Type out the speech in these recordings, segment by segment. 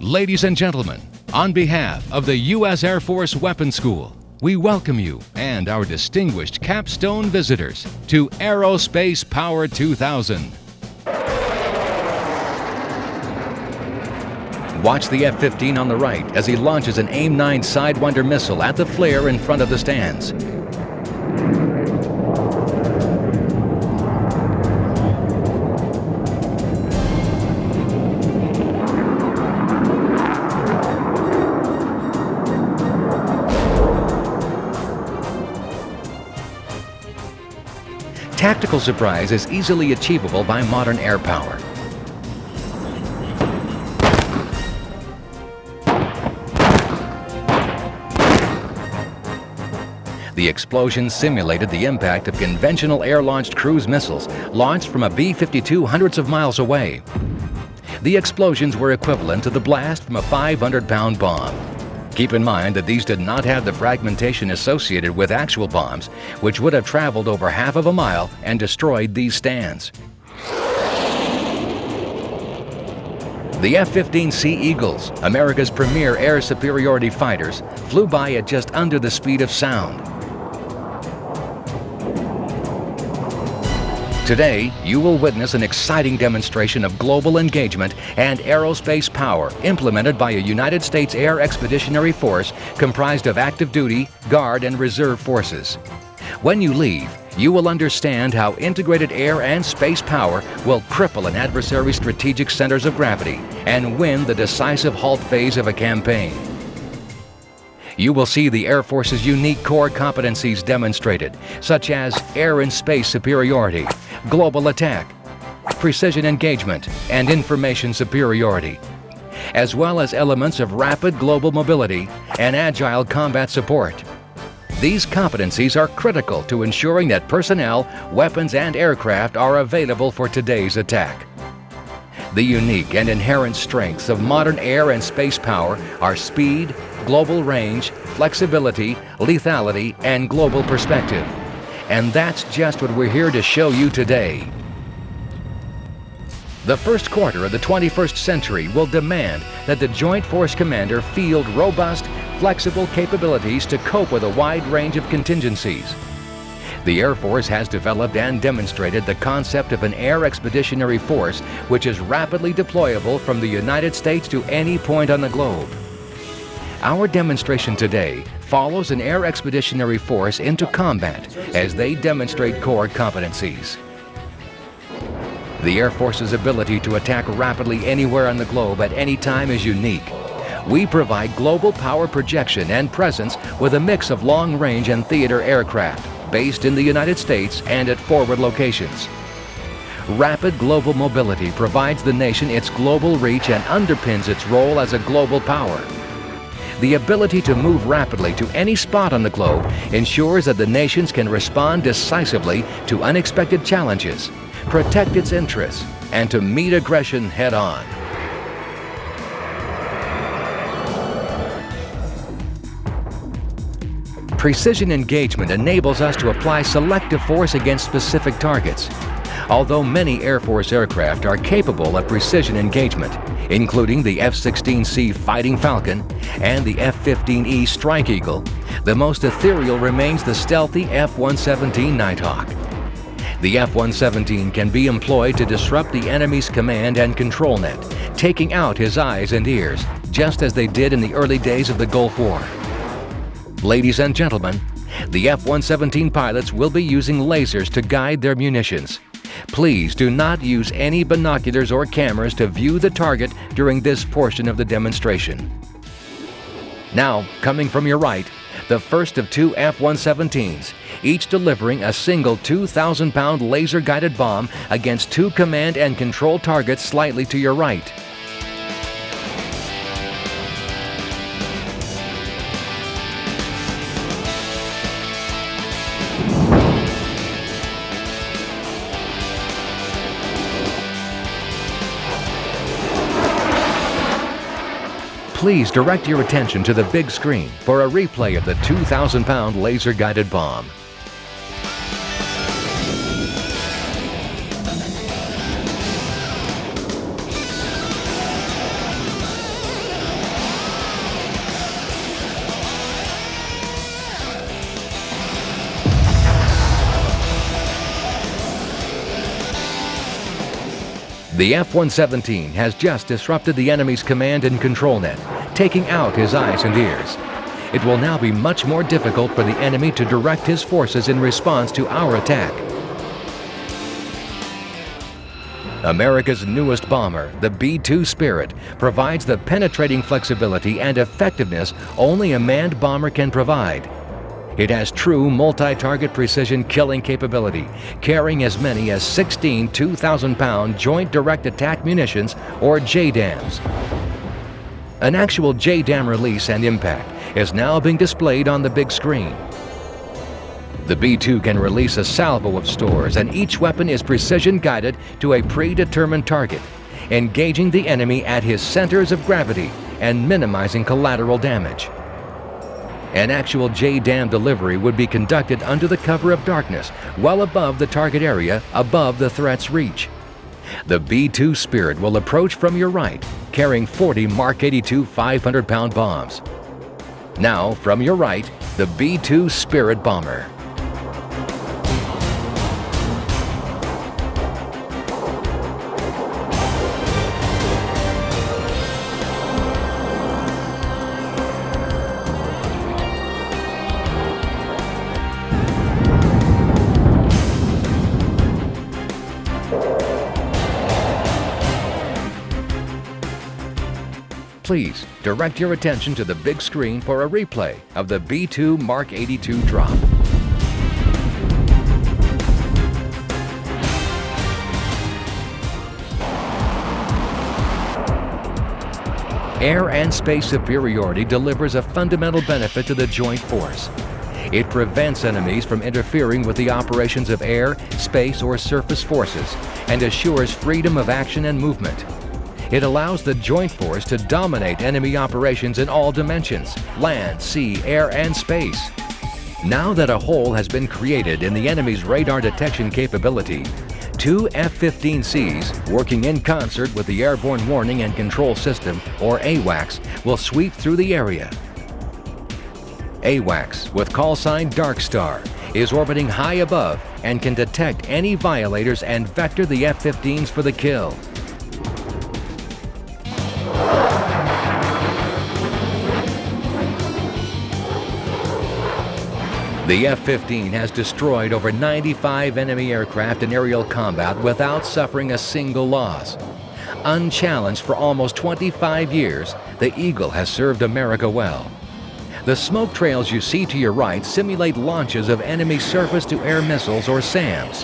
Ladies and gentlemen, on behalf of the U.S. Air Force Weapons School, we welcome you and our distinguished capstone visitors to Aerospace Power 2000. Watch the F-15 on the right as he launches an AIM-9 Sidewinder missile at the flare in front of the stands. Tactical surprise is easily achievable by modern air power. The explosion simulated the impact of conventional air-launched cruise missiles launched from a B-52 hundreds of miles away. The explosions were equivalent to the blast from a 500-pound bomb. Keep in mind that these did not have the fragmentation associated with actual bombs, which would have traveled over half of a mile and destroyed these stands. The F-15C Eagles, America's premier air superiority fighters, flew by at just under the speed of sound. Today, you will witness an exciting demonstration of global engagement and aerospace power implemented by a United States Air Expeditionary Force comprised of active duty, guard, and reserve forces. When you leave, you will understand how integrated air and space power will cripple an adversary's strategic centers of gravity and win the decisive halt phase of a campaign. You will see the Air Force's unique core competencies demonstrated, such as air and space superiority, global attack, precision engagement, and information superiority, as well as elements of rapid global mobility and agile combat support. These competencies are critical to ensuring that personnel, weapons, and aircraft are available for today's attack. The unique and inherent strengths of modern air and space power are speed, global range, flexibility, lethality, and global perspective. And that's just what we're here to show you today. The first quarter of the 21st century will demand that the Joint Force Commander field robust, flexible capabilities to cope with a wide range of contingencies. The Air Force has developed and demonstrated the concept of an air expeditionary force which is rapidly deployable from the United States to any point on the globe. Our demonstration today follows an air expeditionary force into combat as they demonstrate core competencies. The Air Force's ability to attack rapidly anywhere on the globe at any time is unique. We provide global power projection and presence with a mix of long-range and theater aircraft based in the United States and at forward locations. Rapid global mobility provides the nation its global reach and underpins its role as a global power. The ability to move rapidly to any spot on the globe ensures that the nations can respond decisively to unexpected challenges, protect its interests, and to meet aggression head-on. Precision engagement enables us to apply selective force against specific targets. Although many Air Force aircraft are capable of precision engagement, including the F-16C Fighting Falcon and the F-15E Strike Eagle, the most ethereal remains the stealthy F-117 Nighthawk. The F-117 can be employed to disrupt the enemy's command and control net, taking out his eyes and ears, just as they did in the early days of the Gulf War. Ladies and gentlemen, the F-117 pilots will be using lasers to guide their munitions. Please do not use any binoculars or cameras to view the target during this portion of the demonstration. Now, coming from your right, the first of two F-117s, each delivering a single 2,000-pound laser-guided bomb against two command and control targets slightly to your right. Please direct your attention to the big screen for a replay of the 2,000-pound laser-guided bomb. The F-117 has just disrupted the enemy's command and control net, taking out his eyes and ears. It will now be much more difficult for the enemy to direct his forces in response to our attack. America's newest bomber, the B-2 Spirit, provides the penetrating flexibility and effectiveness only a manned bomber can provide. It has true multi-target precision killing capability, carrying as many as 16 2,000-pound Joint Direct Attack Munitions, or JDAMs. An actual JDAM release and impact is now being displayed on the big screen. The B-2 can release a salvo of stores, and each weapon is precision-guided to a predetermined target, engaging the enemy at his centers of gravity and minimizing collateral damage. An actual JDAM delivery would be conducted under the cover of darkness, well above the target area, above the threat's reach. The B-2 Spirit will approach from your right, carrying 40 Mark 82 500-pound bombs. Now, from your right, the B-2 Spirit bomber. Please direct your attention to the big screen for a replay of the B-2 Mark 82 drop. Air and space superiority delivers a fundamental benefit to the joint force. It prevents enemies from interfering with the operations of air, space, or surface forces and assures freedom of action and movement. It allows the joint force to dominate enemy operations in all dimensions: land, sea, air, and space. Now that a hole has been created in the enemy's radar detection capability, two F-15Cs, working in concert with the Airborne Warning and Control System, or AWACS, will sweep through the area. AWACS, with call sign Dark Star, is orbiting high above and can detect any violators and vector the F-15s for the kill. The F-15 has destroyed over 95 enemy aircraft in aerial combat without suffering a single loss. Unchallenged for almost 25 years, the Eagle has served America well. The smoke trails you see to your right simulate launches of enemy surface-to-air missiles, or SAMs.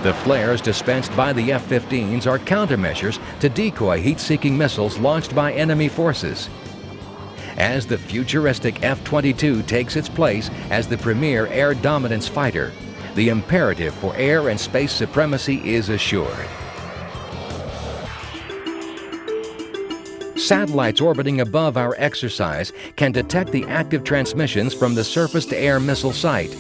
The flares dispensed by the F-15s are countermeasures to decoy heat-seeking missiles launched by enemy forces. As the futuristic F-22 takes its place as the premier air dominance fighter, the imperative for air and space supremacy is assured. Satellites orbiting above our exercise can detect the active transmissions from the surface-to-air missile site.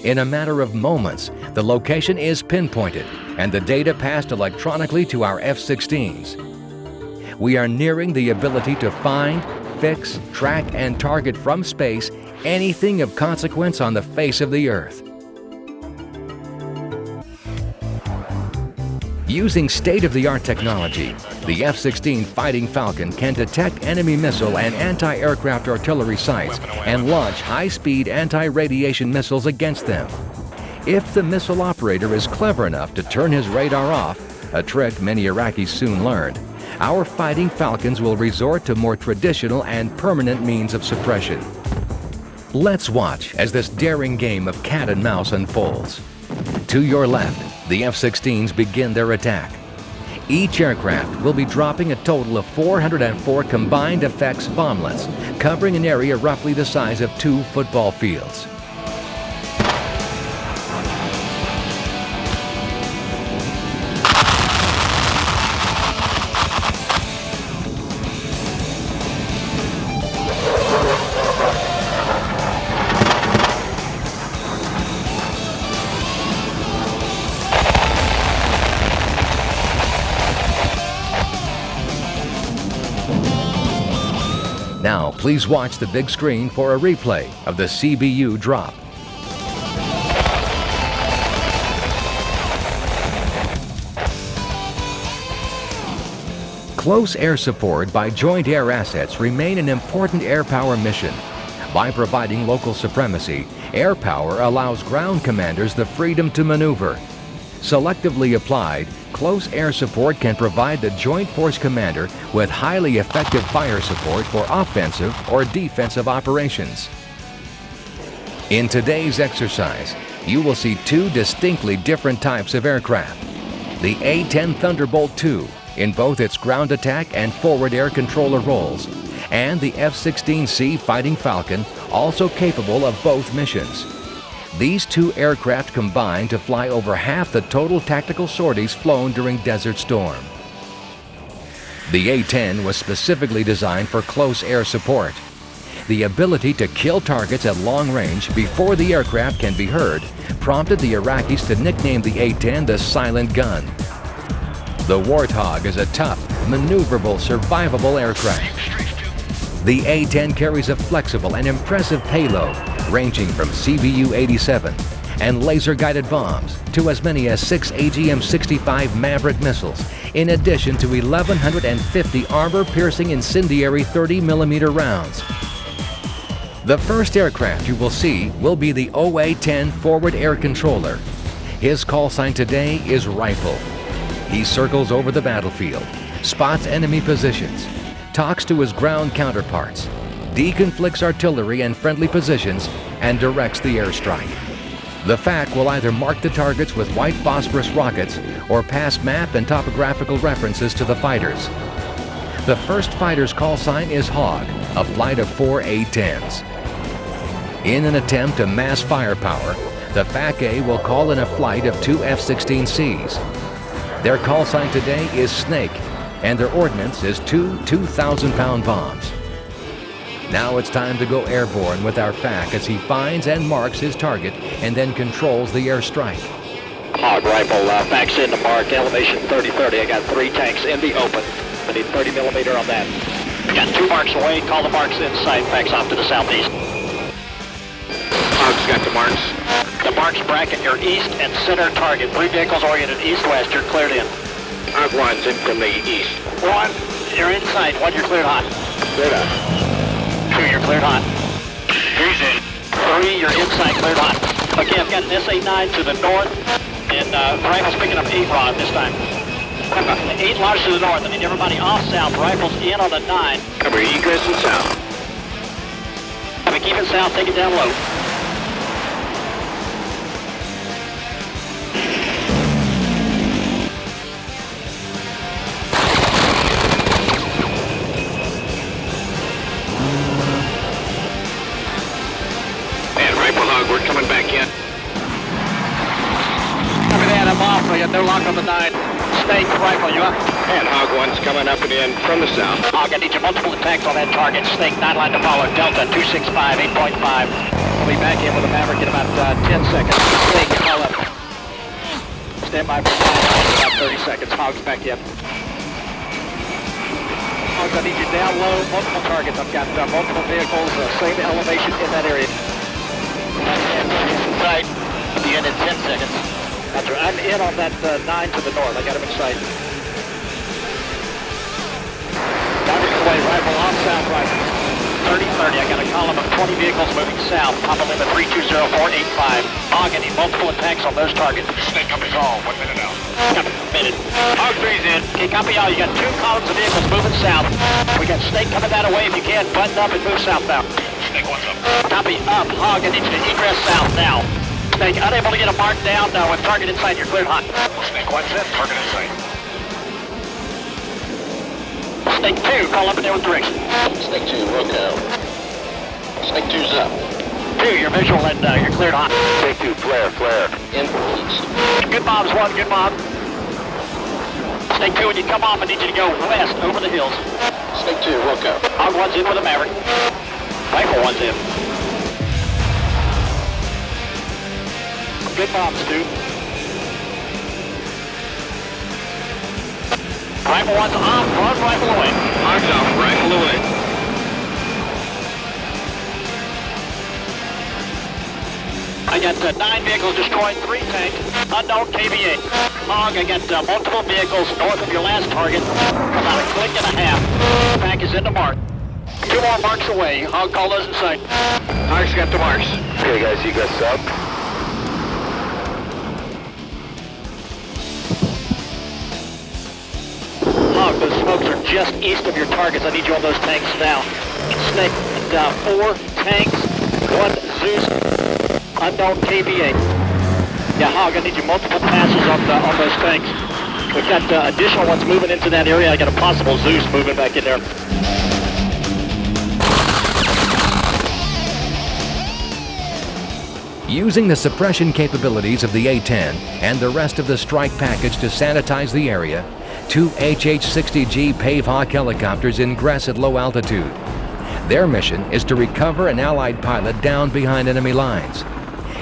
In a matter of moments, the location is pinpointed and the data passed electronically to our F-16s. We are nearing the ability to find, fix, track, and target from space anything of consequence on the face of the Earth. Using state-of-the-art technology, the F-16 Fighting Falcon can detect enemy missile and anti-aircraft artillery sites and launch high-speed anti-radiation missiles against them. If the missile operator is clever enough to turn his radar off, a trick many Iraqis soon learned, our Fighting Falcons will resort to more traditional and permanent means of suppression. Let's watch as this daring game of cat and mouse unfolds. To your left, the F-16s begin their attack. Each aircraft will be dropping a total of 404 combined effects bomblets, covering an area roughly the size of 2 football fields. Now, please watch the big screen for a replay of the CBU drop. Close air support by joint air assets remain an important air power mission. By providing local supremacy, air power allows ground commanders the freedom to maneuver. Selectively applied, close air support can provide the Joint Force Commander with highly effective fire support for offensive or defensive operations. In today's exercise, you will see two distinctly different types of aircraft. The A-10 Thunderbolt II, in both its ground attack and forward air controller roles, and the F-16C Fighting Falcon, also capable of both missions. These two aircraft combine to fly over half the total tactical sorties flown during Desert Storm. The A-10 was specifically designed for close air support. The ability to kill targets at long range before the aircraft can be heard prompted the Iraqis to nickname the A-10 the Silent Gun. The Warthog is a tough, maneuverable, survivable aircraft. The A-10 carries a flexible and impressive payload ranging from CBU-87 and laser-guided bombs to as many as 6 AGM-65 Maverick missiles, in addition to 1,150 armor-piercing incendiary 30mm rounds. The first aircraft you will see will be the OA-10 Forward Air Controller. His call sign today is Rifle. He circles over the battlefield, spots enemy positions, talks to his ground counterparts, deconflicts artillery and friendly positions, and directs the airstrike. The FAC will either mark the targets with white phosphorus rockets or pass map and topographical references to the fighters. The first fighter's call sign is Hog, a flight of 4 A-10s. In an attempt to mass firepower, the FAC-A will call in a flight of 2 F-16Cs. Their call sign today is Snake, and their ordnance is 2 2,000-pound bombs. Now it's time to go airborne with our FAC as he finds and marks his target and then controls the airstrike. Hog Rifle, FAC's in the mark, elevation 3030. I got 3 tanks in the open. I need 30mm on that. Got 2 marks away, call the marks in sight, FAC's off to the southeast. Hog's got the marks. The marks bracket your east and center target. 3 vehicles oriented east-west, you're cleared in. Hog 1's in from the east. 1, you're inside. 1, you're cleared hot. Cleared up. 2, you're cleared hot. 3's in. 3, you're inside, cleared hot. Okay, I've got an SA-9 to the north, and Rifle's picking up 8 rod this time. 8 launch to the north. I need everybody off south. Rifle's in on the 9. Cover egress and south. Have it keep it south, take it down low. We're coming back in. Copy that, I'm off. I got no lock on the 9. Snake, Rifle, you up? And Hog 1's coming up and in from the south. Hog, I need you multiple attacks on that target. Snake, 9 line to follow. Delta, 265, 8.5. We'll be back in with a Maverick in about 10 seconds. Snake, call up. Stand by for 9 in about 30 seconds. Hog's back in. Hogs, I need you down low, multiple targets. I've got multiple vehicles, same elevation in that area. Right. I'll be in 10 seconds. That's right. I'm in on that 9 to the north. I got him in sight. Maverick away. Rifle off south rifle. 30-30. I got a column of 20 vehicles moving south. Papa limit 320-485. Hog, I need multiple attacks on those targets. Snake up is all. 1 minute now. Copy. Minute. Hog 3's in. Okay, copy all. You got 2 columns of vehicles moving south. We got Snake coming that way. If you can, button up and move southbound. Snake 1's up. Copy up. Hog, I need you to egress south now. Snake, unable to get a mark down with target in sight. You're cleared hot. Snake 1's in. Target in sight. Snake 2, call up and down with direction. Snake 2, Rocco. Snake 2's up. 2, you're visual and you're cleared hot. Snake 2, flare. In east. Good bombs, 1, good bomb. Snake 2, when you come off, I need you to go west over the hills. Snake 2, Rocco. Hog 1's in with a Maverick. Rifle 1's in. Good bombs, 2. Rifle 1's off, run rifle away. Hog's off, rifle away. I got 9 vehicles destroyed, 3 tanks, unknown KVA. Hog, I got multiple vehicles north of your last target, about a click and a half. Pack is into mark. 2 more marks away. Hog call us in sight. Mark's got the marks. Okay, guys, you got sub. Hog, those smokes are just east of your targets. I need you on those tanks now. Snake, 4 tanks, 1 Zeus, unknown KVA. Yeah, Hog, I need you multiple passes on those tanks. We've got additional ones moving into that area. I got a possible Zeus moving back in there. Using the suppression capabilities of the A-10 and the rest of the strike package to sanitize the area, 2 HH-60G Pavehawk helicopters ingress at low altitude. Their mission is to recover an Allied pilot down behind enemy lines.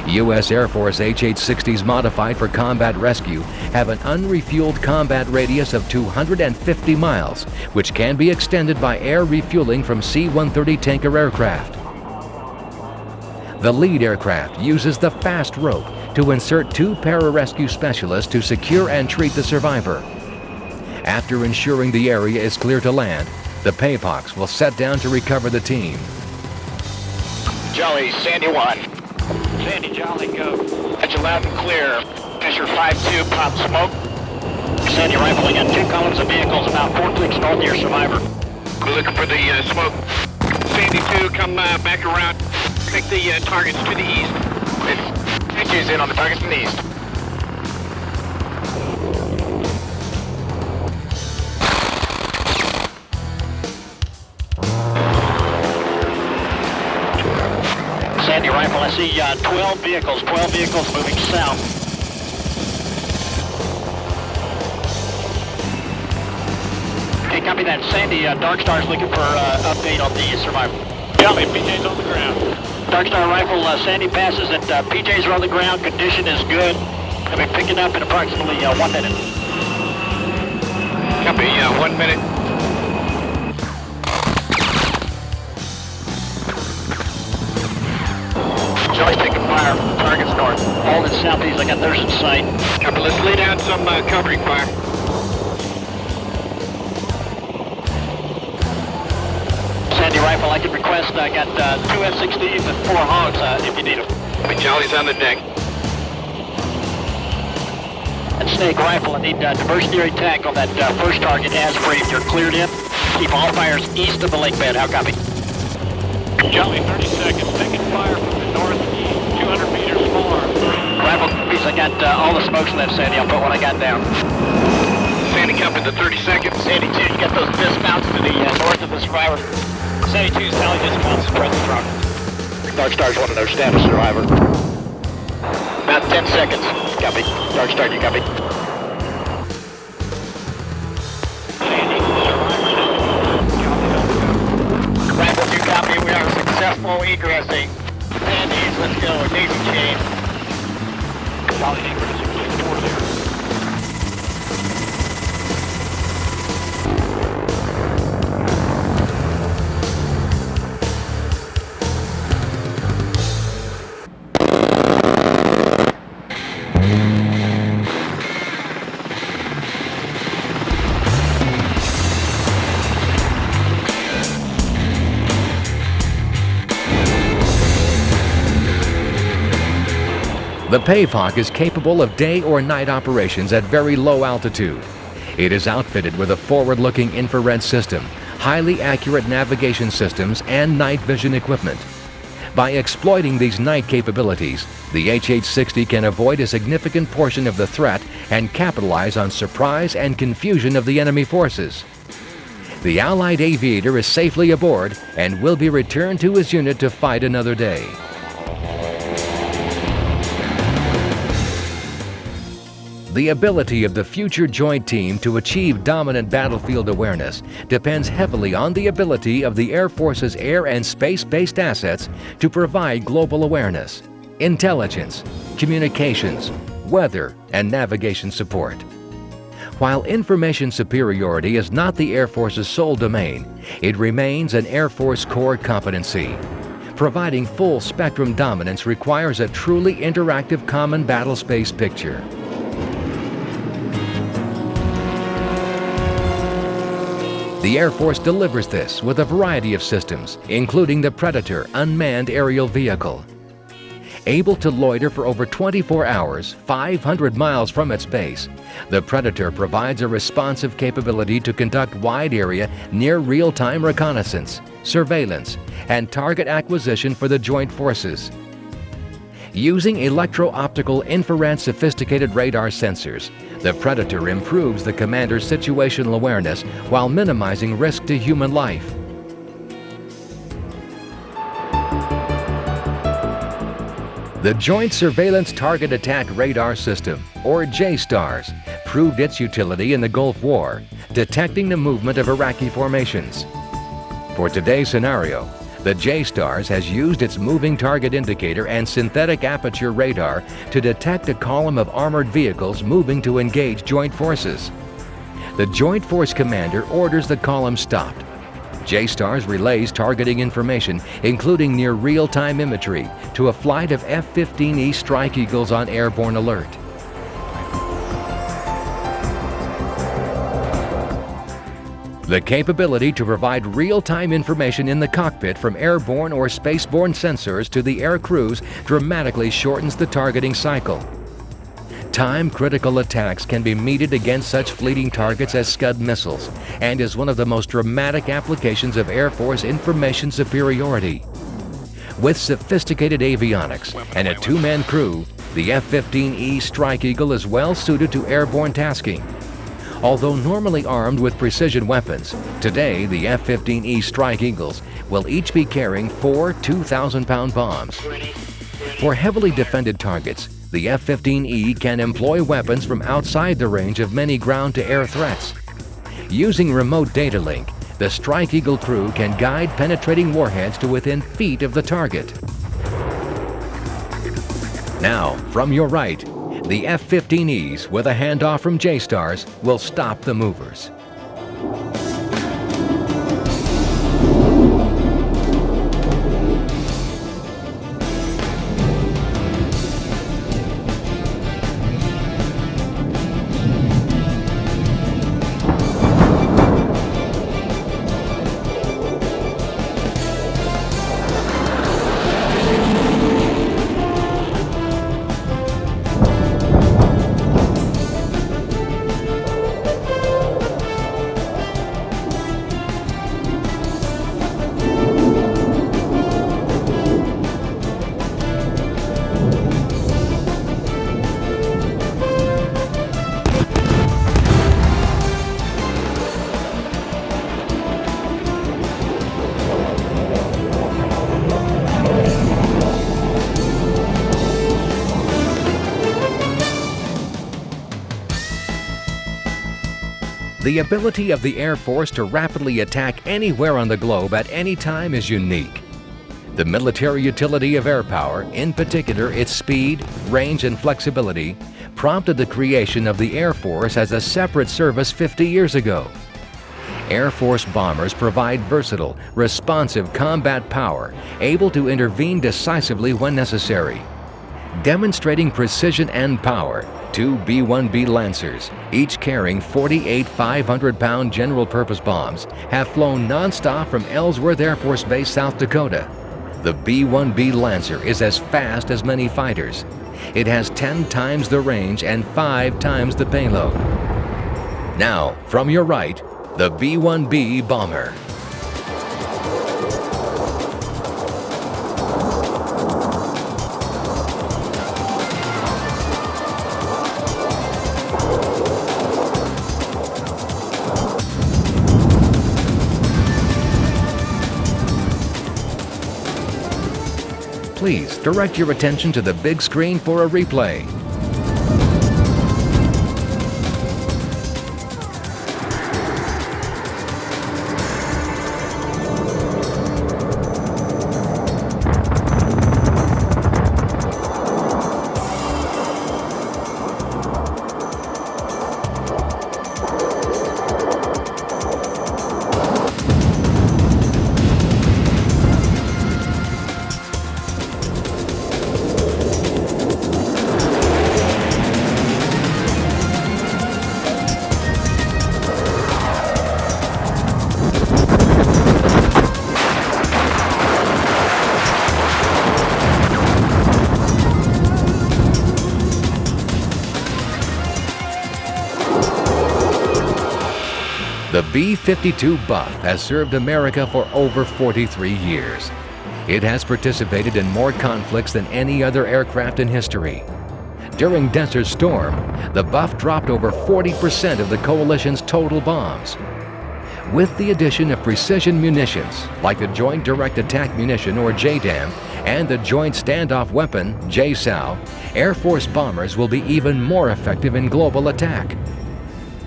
U.S. Air Force HH-60s modified for combat rescue have an unrefueled combat radius of 250 miles, which can be extended by air refueling from C-130 tanker aircraft. The lead aircraft uses the fast rope to insert 2 pararescue specialists to secure and treat the survivor. After ensuring the area is clear to land, the Pavehawks will set down to recover the team. Jolly, Sandy 1. Sandy, Jolly, go. That's you loud and clear. Fisher 5-2, pop smoke. Sandy, rifling in 2 columns of vehicles about 4 clicks north of your survivor. We're looking for the smoke. Sandy 2, come back around. Take the targets to the east. Pitches in on the targets to the east. Sandy rifle, I see 12 vehicles moving south. Okay, copy that. Sandy, Dark Star's looking for update on the survivor. Jolly, PJ's on the ground. Dark Star rifle, Sandy passes and PJs are on the ground. Condition is good. They'll be picking up in approximately 1 minute. Copy, 1 minute. Joy's taking fire. Target's north. All in southeast. I got theirs in sight. Copy, let's lay down some covering fire. Sandy rifle, I can request. I got 2 F-16s and 4 Hogs if you need them. Copy, Jolly's on the deck. And Snake rifle, I need diversionary attack on that first target as briefed. You're cleared in. Keep all fires east of the lake bed. How copy? Jolly, 30 seconds. Taking fire from the northeast, 200 meters far. Rifle copies, I got all the smokes left, Sandy. I'll put what I got down. Sandy, copy the 30 seconds. Sandy 2, you got those dismounts to the north of the survivor. Sandy 2's tally dismounts, spread the truck. Dark Star's want to know status, survivor. About 10 seconds. Copy. Dark Star, you copy? Sandy, survivor. Rifle 2 copy. We are successful egressing. Sandy's, let's go. Daisy chain. Jolly, egressing to the door there. The Pavehawk is capable of day or night operations at very low altitude. It is outfitted with a forward-looking infrared system, highly accurate navigation systems, and night vision equipment. By exploiting these night capabilities, the HH-60 can avoid a significant portion of the threat and capitalize on surprise and confusion of the enemy forces. The Allied aviator is safely aboard and will be returned to his unit to fight another day. The ability of the future joint team to achieve dominant battlefield awareness depends heavily on the ability of the Air Force's air and space-based assets to provide global awareness, intelligence, communications, weather, and navigation support. While information superiority is not the Air Force's sole domain, it remains an Air Force core competency. Providing full spectrum dominance requires a truly interactive common battle space picture. The Air Force delivers this with a variety of systems, including the Predator unmanned aerial vehicle. Able to loiter for over 24 hours, 500 miles from its base, the Predator provides a responsive capability to conduct wide-area, near real-time reconnaissance, surveillance, and target acquisition for the joint forces. Using electro-optical infrared sophisticated radar sensors, the Predator improves the commander's situational awareness while minimizing risk to human life. The Joint Surveillance Target Attack Radar System, or JSTARS, proved its utility in the Gulf War, detecting the movement of Iraqi formations. For today's scenario, the JSTARS has used its moving target indicator and synthetic aperture radar to detect a column of armored vehicles moving to engage joint forces. The Joint Force Commander orders the column stopped. JSTARS relays targeting information, including near real-time imagery, to a flight of F-15E Strike Eagles on airborne alert. The capability to provide real-time information in the cockpit from airborne or spaceborne sensors to the air crews dramatically shortens the targeting cycle. Time-critical attacks can be meted against such fleeting targets as Scud missiles, and is one of the most dramatic applications of Air Force information superiority. With sophisticated avionics and a two-man crew, the F-15E Strike Eagle is well suited to airborne tasking. Although normally armed with precision weapons, today the F-15E Strike Eagles will each be carrying 4 2,000-pound bombs. For heavily defended targets, the F-15E can employ weapons from outside the range of many ground-to-air threats. Using remote data link, the Strike Eagle crew can guide penetrating warheads to within feet of the target. Now, from your right, the F-15Es, with a handoff from JSTARS, will stop the movers. The ability of the Air Force to rapidly attack anywhere on the globe at any time is unique. The military utility of air power, in particular its speed, range, and flexibility, prompted the creation of the Air Force as a separate service 50 years ago. Air Force bombers provide versatile, responsive combat power, able to intervene decisively when necessary. Demonstrating precision and power, 2 B-1B Lancers, each carrying 48 500-pound general-purpose bombs, have flown non-stop from Ellsworth Air Force Base, South Dakota. The B-1B Lancer is as fast as many fighters. It has 10 times the range and 5 times the payload. Now, from your right, the B-1B Bomber. Please direct your attention to the big screen for a replay. B-52 Buff has served America for over 43 years. It has participated in more conflicts than any other aircraft in history. During Desert Storm, the Buff dropped over 40% of the coalition's total bombs. With the addition of precision munitions, like the Joint Direct Attack Munition, or JDAM, and the Joint Standoff Weapon, JSOW, Air Force bombers will be even more effective in global attack.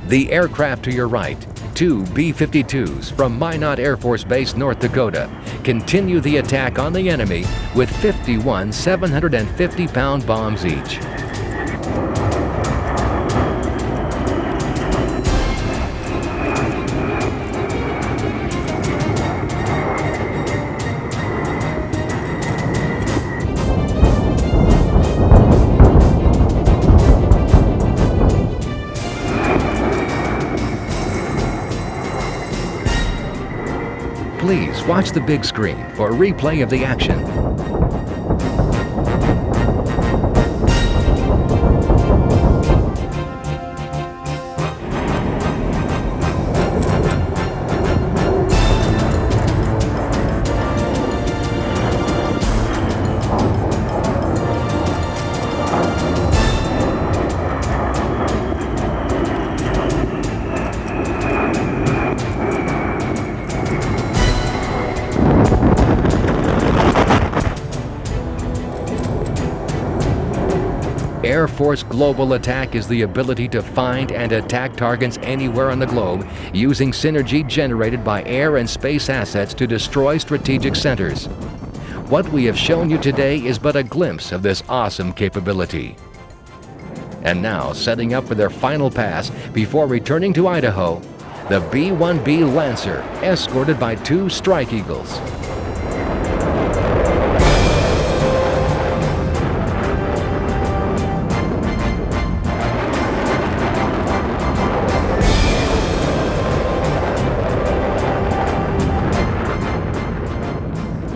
The aircraft to your right, two B-52s from Minot Air Force Base, North Dakota, continue the attack on the enemy with 51 750-pound bombs each. Please watch the big screen for a replay of the action. Air Force Global Attack is the ability to find and attack targets anywhere on the globe using synergy generated by air and space assets to destroy strategic centers. What we have shown you today is but a glimpse of this awesome capability. And now, setting up for their final pass before returning to Idaho, the B-1B Lancer, escorted by two Strike Eagles.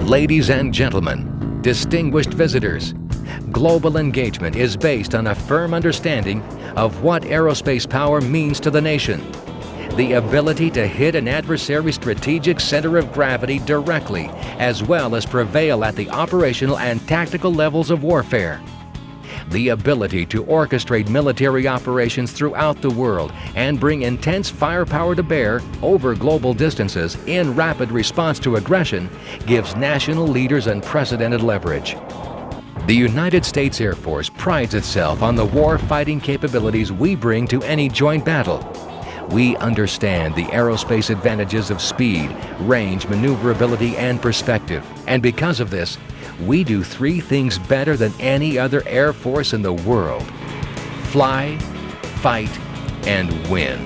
Ladies and gentlemen, distinguished visitors, global engagement is based on a firm understanding of what aerospace power means to the nation. The ability to hit an adversary's strategic center of gravity directly, as well as prevail at the operational and tactical levels of warfare. The ability to orchestrate military operations throughout the world and bring intense firepower to bear over global distances in rapid response to aggression gives national leaders unprecedented leverage. The United States Air Force prides itself on the war-fighting capabilities we bring to any joint battle. We understand the aerospace advantages of speed, range, maneuverability, and perspective. And because of this, we do three things better than any other Air Force in the world: fly, fight, and win.